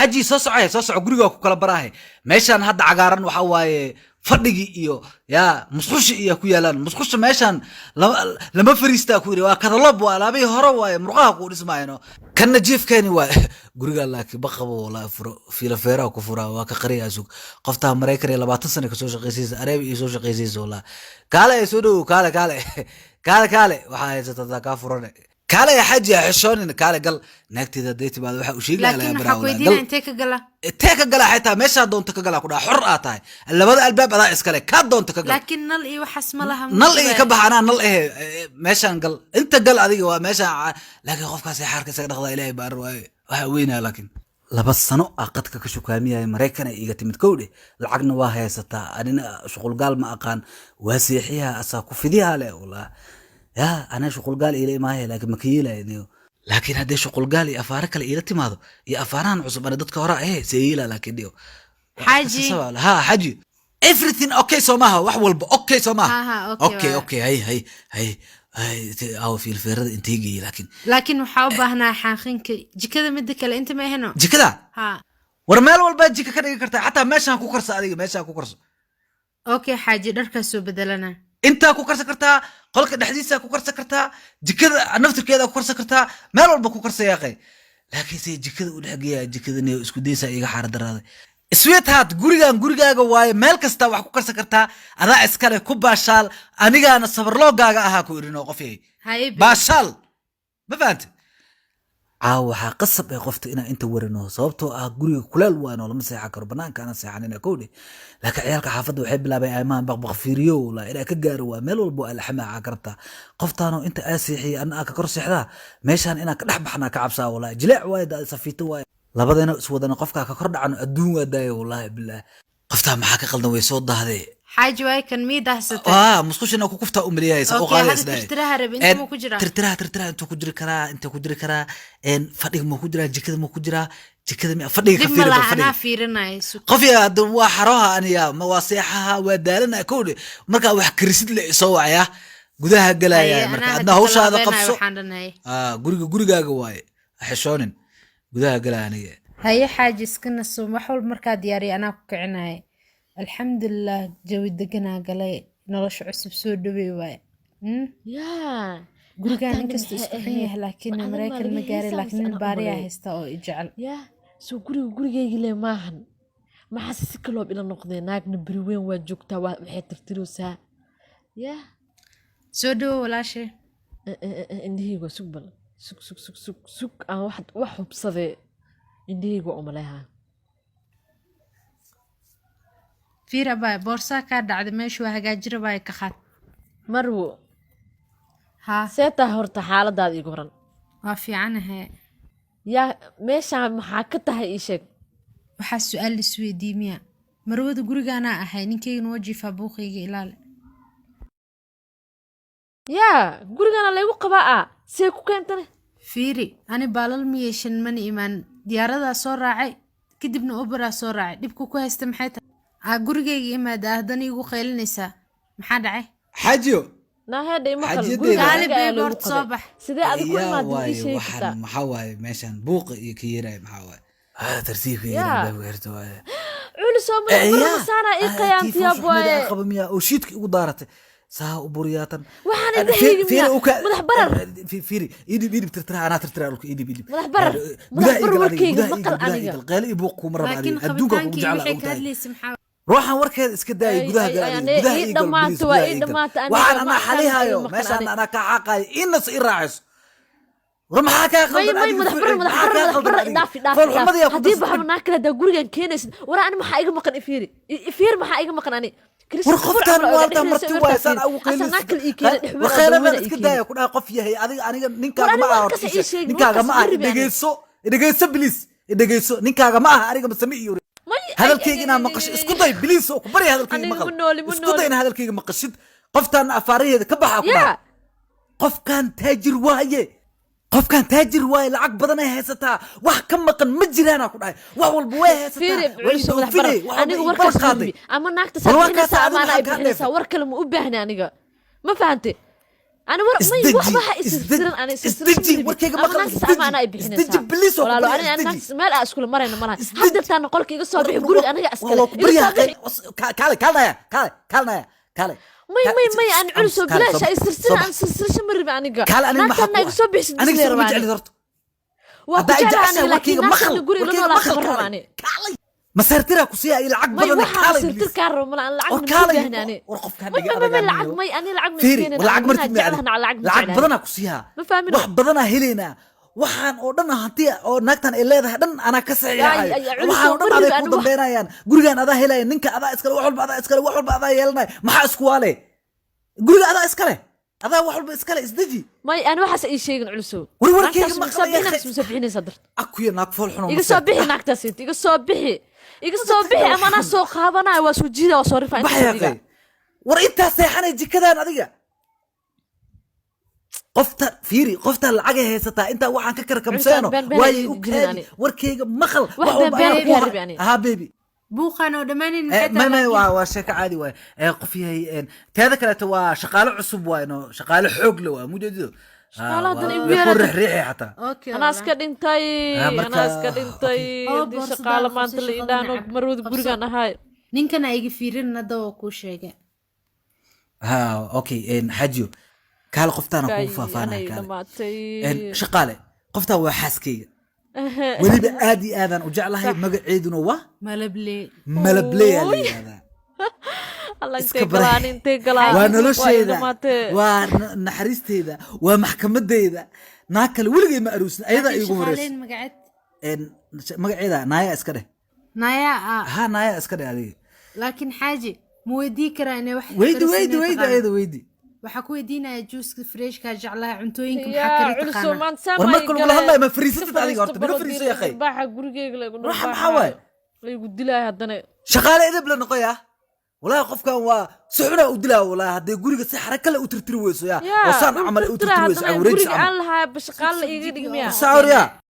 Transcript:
حاجي سوسع غريغا ku kala barahay meeshan hadda cagaaran waxa waaye fadhigi iyo ya musqusha iyo ku yaalan musqusha meeshan lama fariista ku yiri waa kadalab waa laabay hore waaye murqaha ku dhismaayno kana jiifkani waa guriga laakiin baqabo wala furo fiila feera ku fura waa ka qariya suuq qofta Mareykan 20 sano ka soo shaqeysay Arabi iyo soo shaqeysay wala kaale ay soo dhow kaale waxa haysataa ka furan kaale ya xaji xishoon kaale gal naagtida deyti baad waxa u sheegay laakiin waxa ku weydiina intee ka gala xitaa meesha doonta ka gala ku dhaa xor aad tahay labada albaab adaa iskale ka doonta ka gala laakiin nal iyo waxas ma laha nal iyo ka baxana nal meeshan gal inta gal adiga waa meesha laakiin qofkaas ay xarka isaga dhaqda ilaahay baar waxa weynaa laakiin laba sano aqadka ka shukaamiyay Mareykan ay iga timid kowde lacagna waa haysataa anina shuqul gaal ma aqaan waa seexiyaha asaa ku fidiyaa le wala يا أنا شغل قال إلى ما هي لكن مكيلة يعني لكن هذا شغل قال يا أفارق إلى تماذا يا أفاران عصب أنا ضدك وراء إيه سيلة لكن ديو حاجي ها حاجي everything okay سماها وحول okay سماها اوكي هي أو في الفرد انتيجي لكن وحابة هنا حاخينك جكذا مدك أنت ما هنا جكذا ها ورمال والبيت جك كذا كرتا حتى ماشان كوكرس هذه ماشان كوكرس اوكي حاجي دركسو بدلنا انت كوكرس كرتا قولك دحديسا كوكرس كرتا جكذا نفتر كذا كوكرس كرتا مال والبا كوكرس يا اخي لكن سي جكذا ودحقيا جكذا ني اسكو ديسا ايغا حار دراده اسويت هات غوريغاغا واي مeel kasta wax ku karsan kartaa adaa iskale ku baashaal anigaana sabar loogaaga aha ku irino qofay baashaal ma fahanti waxa qasab ay qofta ina inta warino sababtoo ah guriga kuleel waano lama seexan karo banaanka ana seexanina koodhi laakiin ciyalka xaafadda waxay bilaabay aymaan baqbaq fiiriyo la ila ka gaaro waa meel walba alxamaa karta qoftaano inta aasiixi ana ka kor seexda meeshan ina ka dhaxbaxna ka cabsaa walaa jileec way safiito way labadana iswadana qofka ka kor dhacano adduun wadaayo wallahi billah qofta maxaa ka qaldan way soo dahday حاج واي كان ميدا حسيت مسخوش انه كفتا امرياي سو قادس ده ترترها رب انت مو كجرا ترترها انت كجري كرا ان فديق مو كجرا جكد مو كجرا جكد ما فديق كثير فديق انا فيرناي قفي هذا وا حروها انيا مواصيحها ودالنا كودي marka wax krisid la soo wacaya gudaha galaya marka adna hawshaada qabso gurigaaga waay xishoonin gudaha galaya هي حاجه iskana soo wax wal marka diyaari ana ku kicinaay الحمد لله جوي دقنا قلي نرش عصب سود واي يا قرقان انكست اسكحيه لكن مريكان مقاري لكن البارية هستا او اجعل يا سو قرقي لي ماهن ما حاسس كلوب الى نقضي ناق نبروين واجوكتا وحي ترتروسا يا سودو ولا شي اندهيغو سوق سوق واحد وحو بصدي اندهيغو اماليها في رباي بورصة كادعد ماشي وهاجاج رباي كخات مرو ها سيتا هورتا حالداد igu horan waa fiicanahay ya meesha maxaa ka tahay ishag waxa su'aal isweydiimiya marwada gurigaana ahay ninkeyga wajifa buuqiga ilaal ya gurigaana lagu qabaa see ku keentane fiiri ani baalal miyeeshan man iman diyaarada soo raacay kadibna obara soo raacay dibku ku haysta maxay gurigeyga imaada haddana igu qaylinaysaa maxaa dhacay xajiyo naaheeday ma kal guriga boort soo bax sidee adigu ku imaadin ishey waxaan maxaa waaye meeshan buuq iyo ka yeeray maxaa waaye tartiibka iyo beerto waaye culi soo ma saana i qayaantiya booye qabamiya oo shiidka ugu daaratay saa u buriyatan waxaan idahayga madax barar fiiri idib tirtira ana tirtira dhulka idib madax barar warkayga maqal aniga qaali buuq ku maraba adduunka ku jeclaa روحان وركيد اسك داي غداها غداها دمانت واي دمانت انا ما حليهايو ماشي انا كعاقاي انس يراعس وما حكا قلب ماي مدحبر دافي hadii baxno naakala da gurigan keenaysid wara ani waxa iga maqan ifiir waxa iga maqan ani warqoftan walta marti waysan aw qeylis وخيرنا اسك داي ku dhaa qof yahay adiga aniga ninkaaga ma aha ninkaaga ma aha dhageyso please dhageyso ninkaaga ma aha aniga ma sameeyo هذا الكيك أنا مقص اسكتي بليس وكبري هذا الكيك مقص اسكتي أنا هذا الكيك مقصد قفتان أفاريه كبح أقول قف كان تاجر وايه قف كان تاجر وايه العق بدنا هستا وحكم مقن مجري أنا أقول وأول بويه هستا أنا ورك قاضي أما ناك تسافر أنا أبغى ورك المؤبه هنا أنا ما فهمتي أنا ورا اسدجي، ما واحد اسدجي، يسرسرن أنا اسدجي، وركيغا ما خلص، ناس أما أنا اسدجي، يبحث اسدجي بليس ولا لو وقولي أنا اسدجي. ناس ما لا أسكول مرة اسدجي. حتى تانا قولك يقص صبح يقول أنا أسكال والله كبريا كالي ما أنا علسو بلاش يسرسرن أنا سرسرش مرة بعنيقا كال أنا ما تانا يقص صبح أنا يقص ما جعلي درت هذا إجازة وركيغا مخل وركيغا مخل كالي ما سرتيرا كوسيا إلى عقب ما بدنا يوحى كالي سرتر كارو من العقد وكالي يعني ورقف كان ما العقد ما أنا العقد فيري مسكين والعقد مرتي جعلها على العقد العقد بدنا كوسيا ما فاهمين wax badana helena waxaan oo dhan hanti oo naagtan ay leedahay dhan ana ka saxiixay waxaan oo dhan aday ku dambeynayaan gurigan adaa helay ninka adaa iskale wax walba adaa iskale wax walba adaa yeelanay maxaa isku waale guriga adaa iskale adaa wax walba iskale isdaji ما أنا واحد شيء علسو warwarkeyga ma صبحي qalay ناس مسبحين صدر akuya naag fool xuno يقص صبحي ناقتص يقص صبحي أما أنا سوق هذا وسوجيدا وصورف عن baxyaqay war inta seexanay jikadan adiga qofta fiiri qofta lacag ay haysataa inta waxaan ka karkamseeno way u keenay warkeyga maqal wax walba ha baby buuqan oo dhamaanin ما وشيك عادي واي قف هي هذا كانت وا شغاله عصب واي انه شغاله حوق له مو جديد شغالة هذا يكون ريحي حتى اوكي أنا أسكت إنتاي مركا- أنا أسكت إنتاي أوكي. دي شقالة ما أنت اللي إدانو مرود برجعنا هاي ninkan ay fiirin nada oo ku sheegay ها اوكي ان حجو قال قفتانا كو أنا فافانا قال دماتي ان شقاله قفتا وا حاسكي ولي ادي اذان وجعلها مقعيدنا وا malable ملبلي هذا الله أنت iska قلان أنت قلان waa noloshayda waa naxariisteyda waa maxkamadeyda naa kale weligay ma aruusin ayadaa iigu horeysa shaqaaleyn magacad magaceeda naaya iska dheh naya ha naaya iska dheh adiga laakiin xaaji ma weydii karaa inay wax weydi ayada weydi waxaa ku weydiinaya juuska freeshka jeclaha cuntooyinka يا maxaa kala علسو taqaanaa ما أنت سامع war marka lagula hadlayo ma fariisatid adiga horta mina fariiso yaqay باحة قرقيق لا يقول waxa maxaa waay يقول دلها هدنا shaqaale edeb la noqoya walaahi qofkan waa si xuna u dilaa walaahi haddii guriga si xaraka le u tirtiri weyso yaa oo saan camal u tirtiri weyso هدنا wareegsi قرقيق camal قال لها بشقال إيجي دقميها saawriya